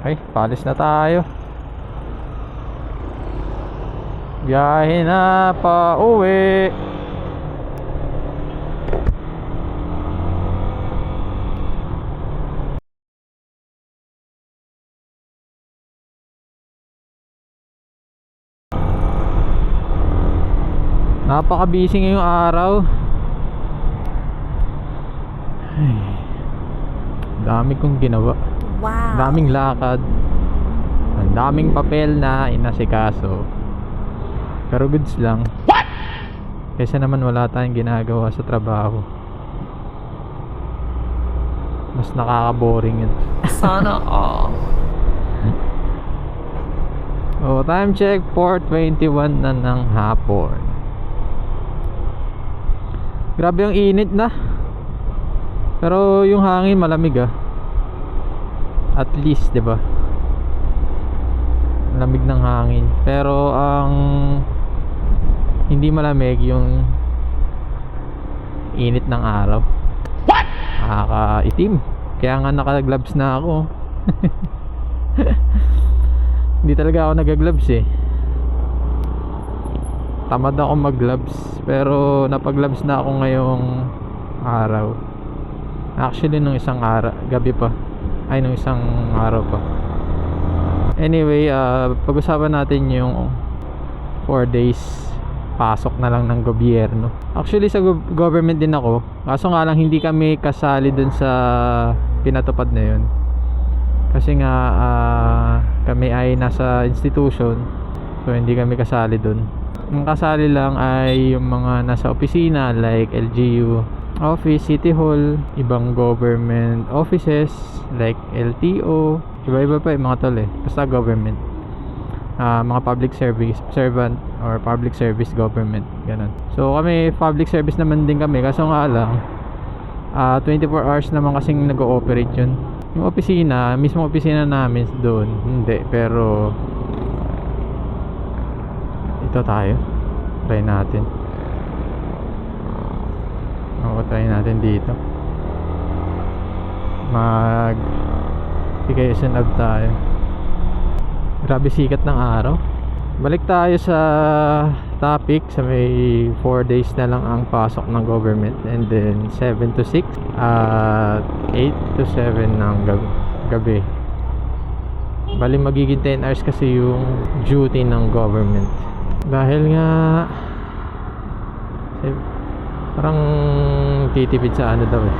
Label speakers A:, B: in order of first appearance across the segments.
A: Okay, paalis na tayo. Biyahe na pa uwi. Napaka-busy ngayong araw. Ay, dami kong ginawa.
B: Wow.
A: Daming lakad. Ang daming papel na inasikaso. Pero goods lang. What? Kaysa naman wala tayong ginagawa sa trabaho. Mas nakaka-boring yun.
B: Sana all.
A: Oh, time check 4:21 na ng hapon. Grabe ang init na. Pero yung hangin malamig ah. At least, 'di ba? Lamig ng hangin. Pero ang hindi malamig yung init ng araw. What? Nakakaitim. Kaya nga naka-gloves na ako. Hindi talaga ako nag-gloves eh. Tamad ako mag-gloves. Pero napag-gloves na ako ngayong araw. Actually nung isang araw, gabi pa. Ay, nung isang araw pa. Anyway, pag-usapan natin yung 4 days pasok na lang ng gobyerno. Actually sa government din ako. Kaso nga lang hindi kami kasali dun sa pinatupad na yun. Kasi nga kami ay nasa institution. So hindi kami kasali dun. Ang kasali lang ay yung mga nasa opisina like LGU office, City Hall, ibang government offices like LTO, iba-iba pa yung mga tol eh. Basta government, mga public service servant or public service government, ganun. So kami public service naman din kami. Kaso nga lang 24 hours naman kasing nag-ooperate yun. Yung opisina, mismo opisina namin doon, hindi. Pero ito tayo, try natin. Try natin dito. Mag vacation up tayo. Grabe sikat ng araw. Balik tayo sa topic. Sa may 4 days na lang ang pasok ng government. And then 7 to 6 at 8 to 7 ng gabi. Bali magiging 10 hours kasi yung duty ng government. Dahil nga parang titipid sa ano daw eh,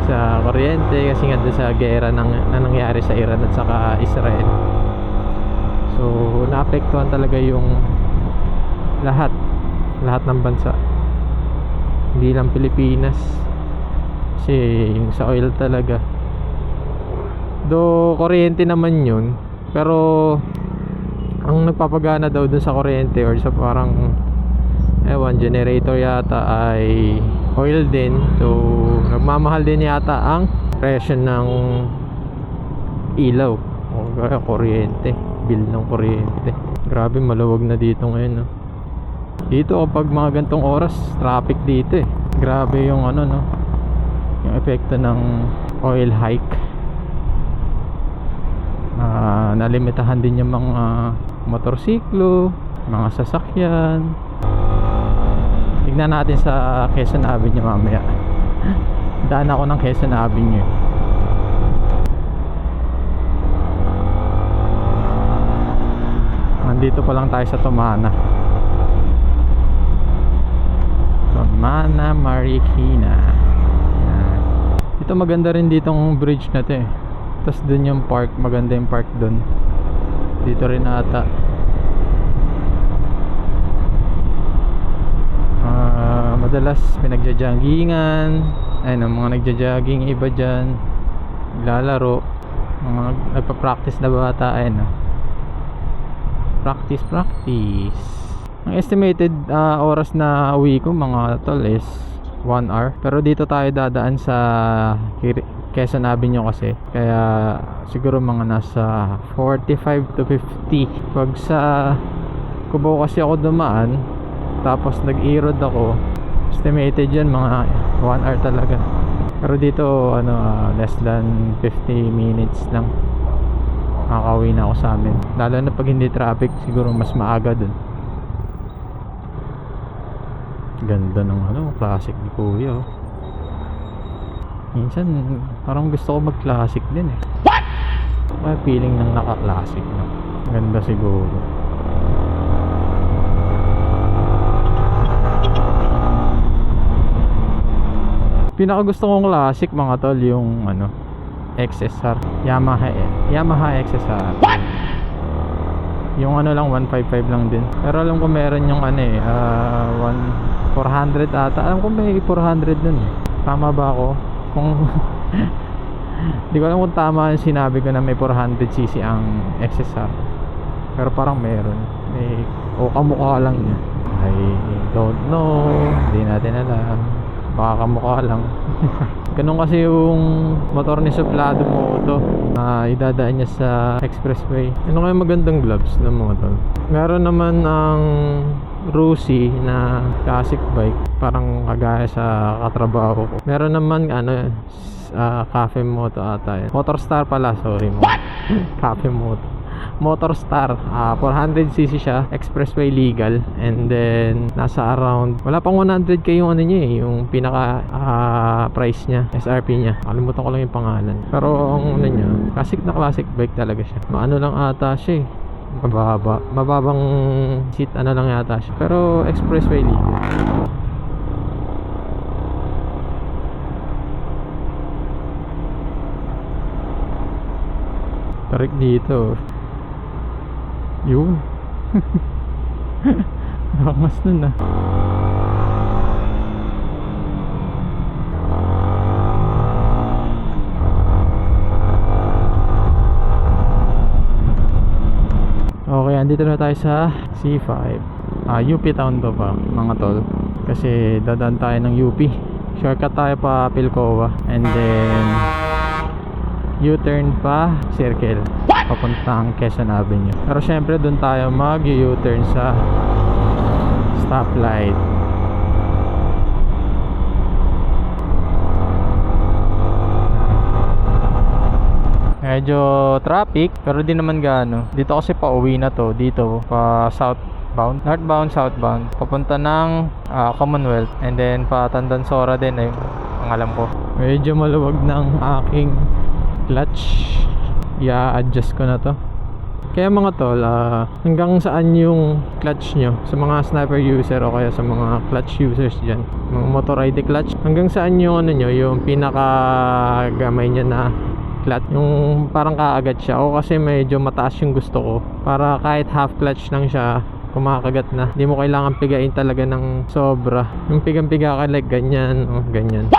A: sa kuryente kasi nga sa gera na nangyari sa Iran at saka Israel. So naapektuhan talaga yung lahat ng bansa, hindi lang Pilipinas, kasi yung sa oil talaga. Do kuryente naman yun, pero ang nagpapagana daw dun sa kuryente or sa parang generator yata ay oil din. So nagmamahal din yata ang presyo ng ilaw o kuryente, bill ng kuryente. Grabe maluwag na dito ngayon, no? Dito kapag mga gantong oras traffic dito eh. Grabe yung ano, no, yung epekto ng oil hike. Nalimitahan din yung mga motorsiklo, mga sasakyan. Tignan natin sa Quezon Avenue mamaya. Daan ako ng Quezon Avenue. Nandito pa lang tayo sa Tumana. Tumana, Marikina. Yan. Ito maganda rin ditong bridge na to eh. Tapos dun yung park, maganda yung park dun. Dito rin ata. Madalas pinagja-joggingan. Ayun, ang mga nagja-jogging iba dyan, naglalaro, mga nagpa-practice na bata. Ayun, practice. Ang estimated oras na uwi ko mga tol is 1 hour. Pero dito tayo dadaan sa Quezon Avenue kasi, kaya siguro mga nasa 45 to 50. Pag sa Cubao kasi ako dumaan, tapos nag-e-road ako, estimated yan mga 1 hour talaga. Pero dito less than 50 minutes lang. makakauwi na ako sa amin. Lalo na pag hindi traffic, siguro mas maaga dun. Ganda ng classic ni Kuya. Minsan parang gusto ko mag-classic din eh. What? May feeling ng naka-classic na. Ganda siguro. Pinaka gusto kong classic mga tol yung XSR, Yamaha XSR. What? Yung lang 155 lang din. Pero alam ko meron yung 400 ata. Alam ko may 400 dun eh. Tama ba ako? Kung di ko alam kung tama yung sinabi ko na may 400cc ang XSR. Pero parang meron. O kamukha lang niya. I don't know. Hindi natin alam. Baka kamukha lang. Ganun kasi yung motor ni Suplado Moto. Idadaan niya sa expressway. Ano kaya magandang gloves ng motor? Meron naman ang Rusi na classic bike. Parang kagaya sa katrabaho ko. Meron naman Cafe Moto ata yun. Motorstar pala, sorry mo. Cafe Moto. Motorstar, 400cc siya, expressway legal, and then nasa around, wala pang 100k yung niya eh, yung pinaka price niya, SRP niya. Kalimutan ko lang yung pangalan. Pero ang niya, classic bike talaga siya. Maano lang ata siya eh. Mababang seat lang yata siya. Pero expressway legal. Tarik dito. Yun. Nakangas nun ah. Okay, andito na tayo sa C5. UP town to pa mga tol. Kasi dadaan tayo ng UP. Shortcut tayo pa Pilcoa. And then U-turn pa circle papuntang Quezon Avenue. Pero syempre doon tayo mag-U-turn sa stoplight. Medyo traffic pero di naman gaano. Dito kasi pauwi na to. Dito pa southbound, southbound papunta ng Commonwealth, and then pa Tandansora din ay ang alam ko. Medyo maluwag ng aking clutch. I-adjust ko na to. Kaya mga tol, hanggang saan yung clutch nyo sa mga sniper user o kaya sa mga clutch users dyan, mga motor ID clutch, hanggang saan yung nyo, yung pinaka gamay nya na clutch, yung parang kaagat siya. O kasi medyo mataas yung gusto ko, para kahit half clutch lang siya kumakagat na, hindi mo kailangan pigain talaga ng sobra. Yung pigang-piga ka like ganyan o ganyan.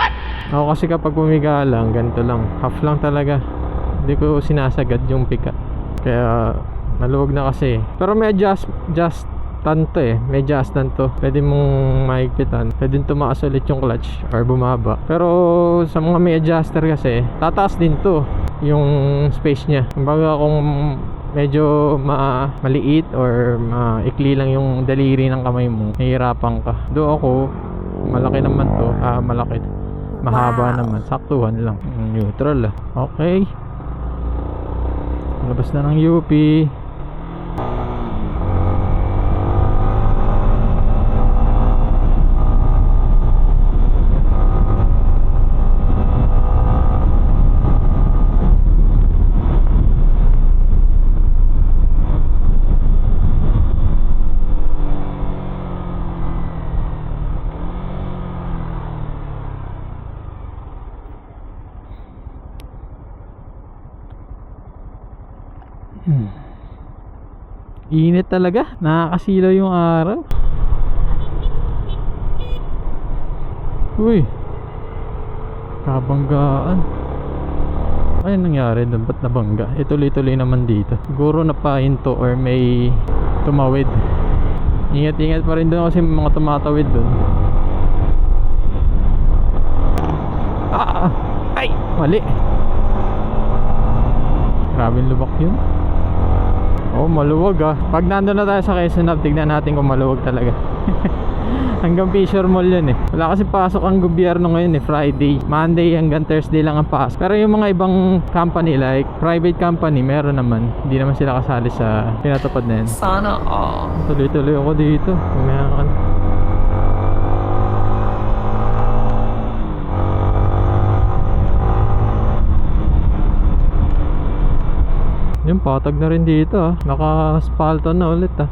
A: Ako kasi kapag pumiga lang, ganito lang, half lang talaga, hindi ko sinasagad yung pika. Kaya maluwag na kasi. Pero may adjust to eh. May adjustment to. Pwede mong mahigpitan. Pwede tumaas ulit yung clutch or bumaba. Pero sa mga may adjuster kasi, tataas din to yung space niya. Kumbaga kung medyo maliit or maikli lang yung daliri ng kamay mo, nahihirapan ka. Do ako, malaki naman to. Malaki. Mahaba naman. Saktuhan lang. Neutral Okay. Labas na ng UP. Init talaga, nakakasilaw yung araw. Uy, kabanggaan. Ano nangyari doon? Ba't nabangga? Tuloy-tuloy naman dito. Siguro napahinto or may tumawid. Ingat-ingat pa rin doon kasi may mga tumatawid doon. Ay! Mali. Grabing lubak yun. Oh, maluwag Pag nandun na tayo sa Quezon Ave, tignan natin kung maluwag talaga. Hanggang Fisher Mall yun eh. Wala kasi pasok ang gobyerno ngayon eh, Friday. Monday hanggang Thursday lang ang pasok. Pero yung mga ibang company like private company, meron naman. Hindi naman sila kasali sa pinatupad na yun.
B: Sana all.
A: Tuloy-tuloy ako dito. Kumayakan. Yung patag na rin dito ah. Naka-asphalto na ulit ah.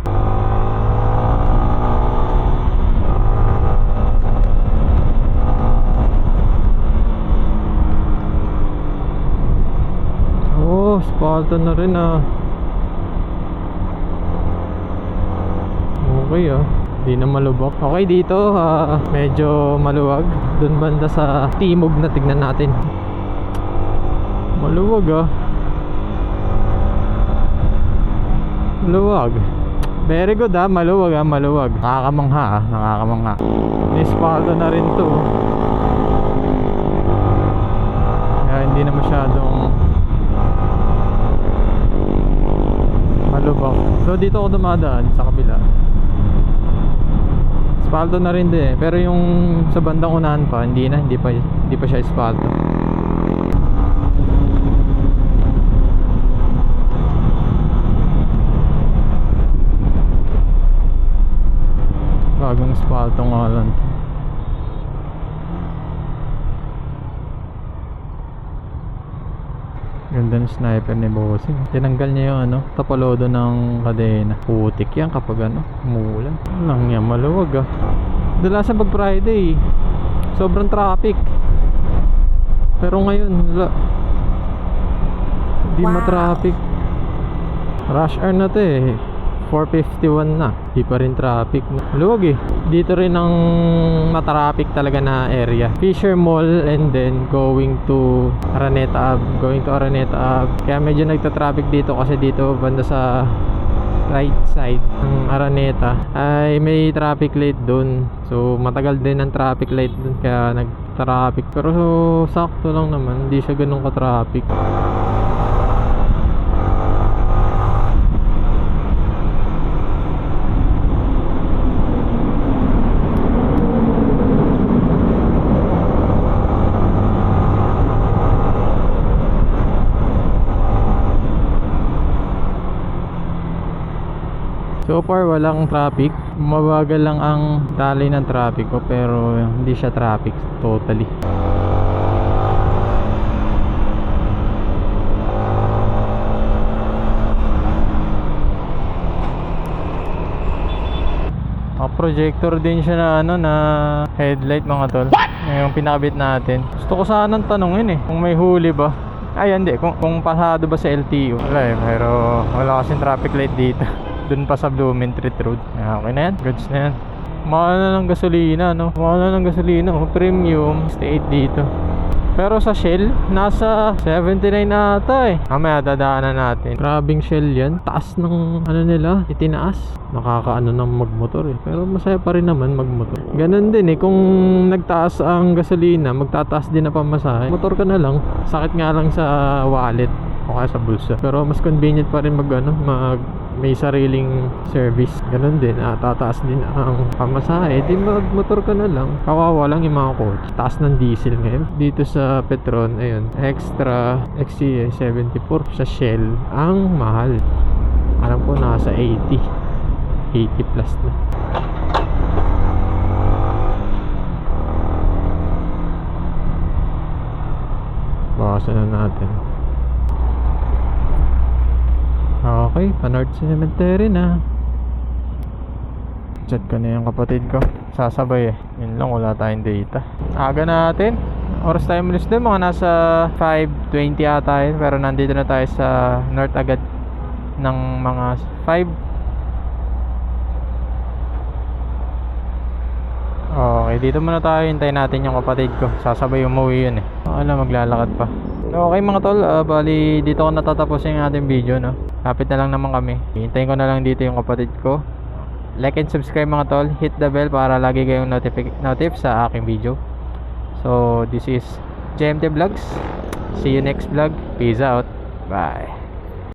A: Oh, asphalto na rin ah. Okay ah. Di na malubak. Okay dito medyo maluwag. Doon banda sa timog na tignan natin. Maluwag ah. Maluwag. Very good ah, maluwag ah, maluwag. Nakakamangha ah, nakakamangha. Ispaldo na rin to. Kaya hindi na masyadong malubak. So dito ako dumadaan sa kabila. Ispaldo na rin din eh. Pero yung sa bandang unahan pa, hindi pa siya ispaldo. Bagong asfalto nga lang. Ganda ng sniper ni Bossing. Tinanggal niya yung tapalodo ng kadena. Putik yan kapag umuulan. Lang yan, maluwag ah. Dalasan pag Friday sobrang traffic. Pero ngayon wala. Hindi ma-traffic. Rush hour na to eh. 4:51 na. Di pa rin traffic. Luwag eh. Dito rin ang matraffic talaga na area. Fisher Mall and then going to Araneta Ave. Kaya medyo nagta-traffic dito kasi dito banda sa right side ng Araneta ay may traffic light dun. So matagal din ang traffic light dun kaya nag-traffic. Pero sakto lang naman. Hindi siya ganun ka-traffic. So far walang traffic. Mabagal lang ang tali ng traffic ko pero hindi siya traffic totally. Projector din siya na na headlight mga tol. Yung pinakabit natin. Gusto ko sanang tanungin eh kung may huli ba. Ay hindi, kung pasado ba sa LTO. Wala eh, pero wala kasing traffic light dito. Doon pa sa Blumentritt Road. Okay na yan, goods na yan. Mahal na ng gasolina Mahal na ng gasolina premium 68 dito. Pero sa Shell nasa 79 ata eh. Mamaya dadaanan natin. Grabing Shell yan. Taas ng nila itinaas. Nakakaano ng magmotor eh. Pero masaya pa rin naman magmotor. Ganun din eh. Kung nagtaas ang gasolina, magtataas din na pamasahe. Motor ka na lang. Sakit nga lang sa wallet o kaya sa bulsa. Pero mas convenient pa rin may sariling service. Ganun din, tataas din ang pamasahe. Di magmotor ka na lang. Kawawa lang yung mga kotse. Taas ng diesel ngayon. Dito sa Petron, ayun, extra XC 74 sa Shell. Ang mahal. Alam ko nasa 80 plus na. Bakasan na natin. Okay, pa-North Cemetery na. Chat ko na yung kapatid ko. Sasabay eh. Yun lang, wala tayong data. Aga natin. Oras tayo malis din. Mga nasa 5:20 ata yun. Pero nandito na tayo sa North agad ng mga 5. Okay, dito muna tayo. Hintayin natin yung kapatid ko. Sasabay umuwi yun eh. Alam, maglalakad pa. Okay mga tol, bali dito ko natatapos yung ating video Lapit na lang naman kami. Hintayin ko na lang dito yung kapatid ko. Like and subscribe mga tol. Hit the bell para lagi kayong notif sa aking video. So this is JMT Vlogs. See you next vlog. Peace out. Bye.